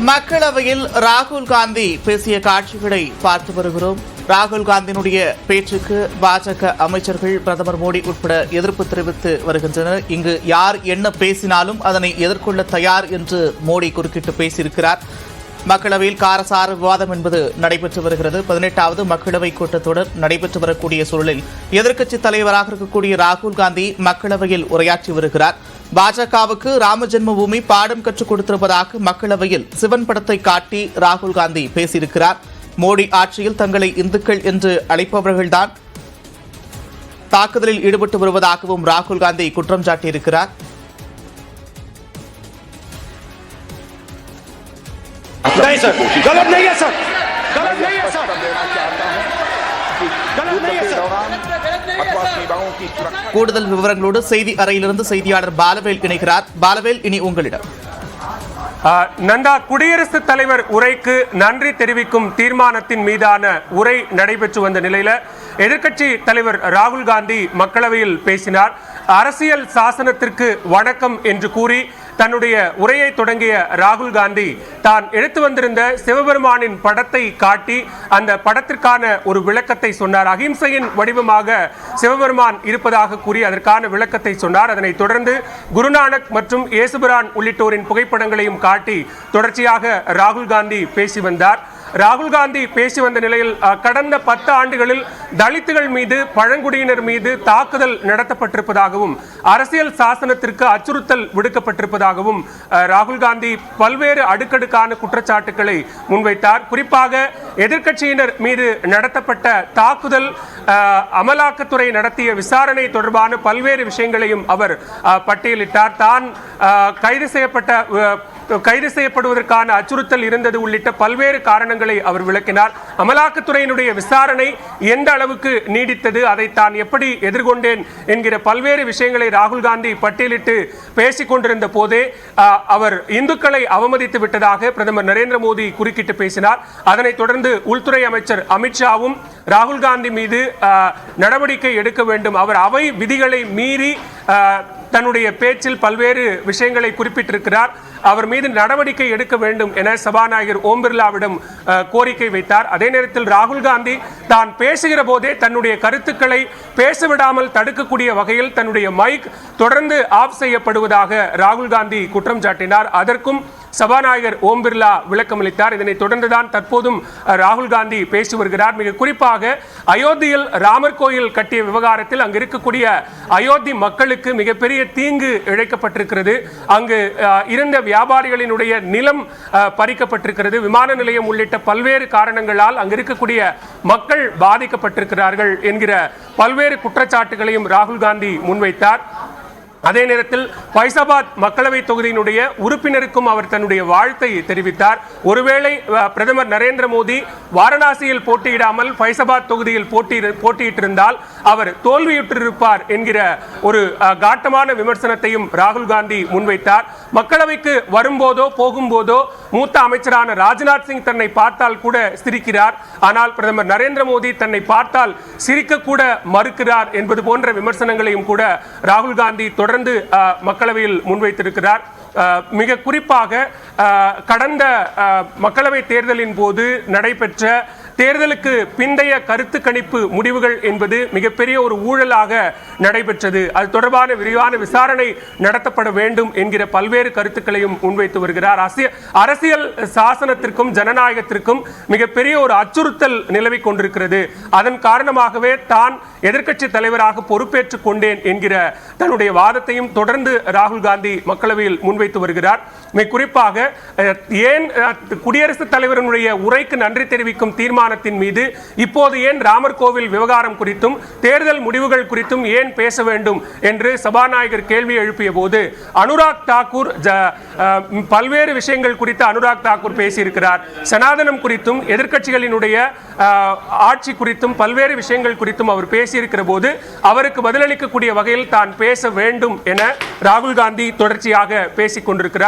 மக்களவையில் ராகுல் காந்தி பேசிய காட்சிகளை பார்த்து வருகிறோம். ராகுல் காந்தியினுடைய பேச்சுக்கு பாஜக அமைச்சர்கள் பிரதமர் மோடி உட்பட எதிர்ப்பு தெரிவித்து வருகின்றனர். இங்கு யார் என்ன பேசினாலும் அதனை எதிர்கொள்ள தயார் என்று மோடி குறுக்கிட்டு பேசியிருக்கிறார். மக்களவையில் காரசார விவாதம் என்பது நடைபெற்று வருகிறது. 18வது மக்களவை கூட்டத்தொடர் நடைபெற்று வரக்கூடிய சூழலில் எதிர்க்கட்சித் தலைவராக இருக்கக்கூடிய ராகுல் காந்தி மக்களவையில் உரையாற்றி வருகிறார். பாஜகவுக்கு ராம ஜென்மபூமி பாடம் கற்றுக் கொடுத்திருப்பதாக மக்களவையில் சிவன் படத்தை காட்டி ராகுல் காந்தி பேசியிருக்கிறார். மோடி ஆட்சியில் தங்களை இந்துக்கள் என்று அழைப்பவர்கள்தான் தாக்குதலில் ஈடுபட்டு வருவதாகவும் ராகுல் காந்தி குற்றம் சாட்டியிருக்கிறார். नहीं सर, गलत नहीं है सर, गलत नहीं है सर, गलत नहीं है सर। கூடுதல் விவரங்களோடு செய்தி அறையிலிருந்து செய்தியாளர் பாலவேல் இணைகிறார். பாலவேல், இனி உங்களிடம். நந்தா, குடியரசுத் தலைவர் உரைக்கு நன்றி தெரிவிக்கும் தீர்மானத்தின் மீதான உரை நடைபெற்று வந்த நிலையில எதிர்க்கட்சி தலைவர் ராகுல் காந்தி மக்களவையில் பேசினார். அரசியல் சாசனத்திற்கு வணக்கம் என்று கூறி தன்னுடைய உரையை தொடங்கிய ராகுல் காந்தி தான் எடுத்து வந்திருந்த சிவபெருமானின் படத்தை காட்டி அந்த படத்திற்கான ஒரு விளக்கத்தை சொன்னார். அகிம்சையின் வடிவமாக சிவபெருமான் இருப்பதாக கூறி அதற்கான விளக்கத்தை சொன்னார். அதனைத் தொடர்ந்து குருநானக் மற்றும் இயேசுபிரான் உள்ளிட்டோரின் புகைப்படங்களையும் காட்டி தொடர்ச்சியாக ராகுல் காந்தி பேசி வந்தார். ராகுல் காந்தி பேசி வந்த நிலையில் கடந்த 10 ஆண்டுகளில் தலித்துகள் மீது, பழங்குடியினர் மீது தாக்குதல் நடத்தப்பட்டிருப்பதாகவும் அரசியல் சாசனத்திற்கு அச்சுறுத்தல் விடுக்கப்பட்டிருப்பதாகவும் ராகுல் காந்தி பல்வேறு அடுக்கடுக்கான குற்றச்சாட்டுகளை முன்வைத்தார். குறிப்பாக எதிர்க்கட்சியினர் மீது நடத்தப்பட்ட தாக்குதல், அமலாக்கத்துறை நடத்திய விசாரணை தொடர்பான பல்வேறு விஷயங்களையும் அவர் பட்டியலிட்டார். தான் கைது செய்யப்படுவதற்கான அச்சுறுத்தல் இருந்தது உள்ளிட்ட பல்வேறு காரணங்களை அவர் விளக்கினார். அமலாக்கத்துறையினுடைய விசாரணை எந்த அளவுக்கு நீடித்தது, அதை தான் எப்படி எதிர்கொண்டேன் என்கிற பல்வேறு விஷயங்களை ராகுல் காந்தி பட்டியலிட்டு பேசிக் கொண்டிருந்த போதே அவர் இந்துக்களை அவமதித்து விட்டதாக பிரதமர் நரேந்திர மோடி குறுக்கிட்டு பேசினார். அதனைத் தொடர்ந்து உள்துறை அமைச்சர் அமித்ஷாவும் ராகுல் காந்தி மீது நடவடிக்கை எடுக்க வேண்டும், அவர் அவை விதிகளை மீறி தன்னுடைய பேச்சில் பல்வேறு விஷயங்களை குறிப்பிட்டிருக்கிறார், அவர் மீது நடவடிக்கை எடுக்க வேண்டும் என சபாநாயகர் ஓம் பிர்லாவிடம் கோரிக்கை வைத்தார். அதே நேரத்தில் ராகுல் காந்தி தான் பேசுகிற போதே தன்னுடைய கருத்துக்களை பேசவிடாமல் தடுக்கக்கூடிய வகையில் தன்னுடைய மைக் தொடர்ந்து ஆஃப் செய்யப்படுவதாக ராகுல் காந்தி குற்றம் சாட்டினார். அதற்கும் சபாநாயகர் ஓம் பிர்லா விளக்கமளித்தார். இதனைத் தொடர்ந்துதான் தற்போதும் ராகுல் காந்தி பேசி வருகிறார். மிக குறிப்பாக அயோத்தியில் ராமர் கோயில் கட்டிய விவகாரத்தில் அங்கு இருக்கக்கூடிய அயோத்தி மக்களுக்கு மிகப்பெரிய தீங்கு இழைக்கப்பட்டிருக்கிறது. அங்கு இருந்த வியாபாரிகளினுடைய நிலம் பறிக்கப்பட்டிருக்கிறது. விமான நிலையம் உள்ளிட்ட பல்வேறு காரணங்களால் அங்கு இருக்கக்கூடிய மக்கள் பாதிக்கப்பட்டிருக்கிறார்கள் என்கிற பல்வேறு குற்றச்சாட்டுகளையும் ராகுல் காந்தி முன்வைத்தார். அதே நேரத்தில் ஃபைசாபாத் மக்களவை தொகுதியினுடைய உறுப்பினருக்கும் அவர் தன்னுடைய வாழ்த்தை தெரிவித்தார். ஒருவேளை பிரதமர் நரேந்திர மோடி வாரணாசியில் போட்டியிடாமல் ஃபைசாபாத் தொகுதியில் போட்டியிட்டிருந்தால் அவர் தோல்வியுற்றிருப்பார் என்கிற ஒரு காட்டமான விமர்சனத்தையும் ராகுல் காந்தி முன்வைத்தார். மக்களவைக்கு வரும்போதோ போகும்போதோ மூத்த அமைச்சரான ராஜ்நாத் சிங் தன்னை பார்த்தால் கூட சிரிக்கிறார், ஆனால் பிரதமர் நரேந்திர மோடி தன்னை பார்த்தால் சிரிக்க கூட மறுக்கிறார் என்பது போன்ற விமர்சனங்களையும் கூட ராகுல் காந்தி தொடர்ந்து மக்களவையில் முன்வைத்திருக்கிறார். மிக குறிப்பாக கடந்த மக்களவை தேர்தலின் போது நடைபெற்ற தேர்தலுக்கு பிந்தைய கருத்து கணிப்பு முடிவுகள் என்பது மிகப்பெரிய ஒரு ஊழலாக நடைபெற்றது. அது தொடர்பான விரிவான விசாரணை நடத்தப்பட வேண்டும் என்கிற பல்வேறு கருத்துக்களையும் முன்வைத்து வருகிறார். அரசியல் சாசனத்திற்கும் ஜனநாயகத்திற்கும் மிகப்பெரிய ஒரு அச்சுறுத்தல் நிலவி கொண்டிருக்கிறது. அதன் காரணமாகவே தான் எதிர்க்கட்சி தலைவராக பொறுப்பேற்றுக் கொண்டேன் என்கிற தன்னுடைய வாதத்தையும் தொடர்ந்து ராகுல் காந்தி மக்களவையில் முன்வைத்து வருகிறார். மிக குறிப்பாக ஏன் குடியரசுத் தலைவருடைய உரைக்கு நன்றி தெரிவிக்கும் தீர்மானத்தின் மீது இப்போது ஏன் ராமர் கோவில் விவகாரம் குறித்தும் தேர்தல் முடிவுகள் குறித்தும் ஏன் பேச வேண்டும் என்று சபாநாயகர் கேள்வி எழுப்பிய போது அனுராக் தாக்கூர் பல்வேறு விஷயங்கள் குறித்து அனுராக் தாக்கூர் பேசியிருக்கிறார். சனாதனம் குறித்தும் எதிர்க்கட்சிகளினுடைய ஆட்சி குறித்தும் பல்வேறு விஷயங்கள் குறித்தும் அவர் பேசியிருக்கிற போது அவருக்கு பதிலளிக்கக்கூடிய வகையில் தான் பேச வேண்டும் என ராகுல் காந்தி தொடர்ச்சியாக பேசிக் கொண்டிருக்கிறார்.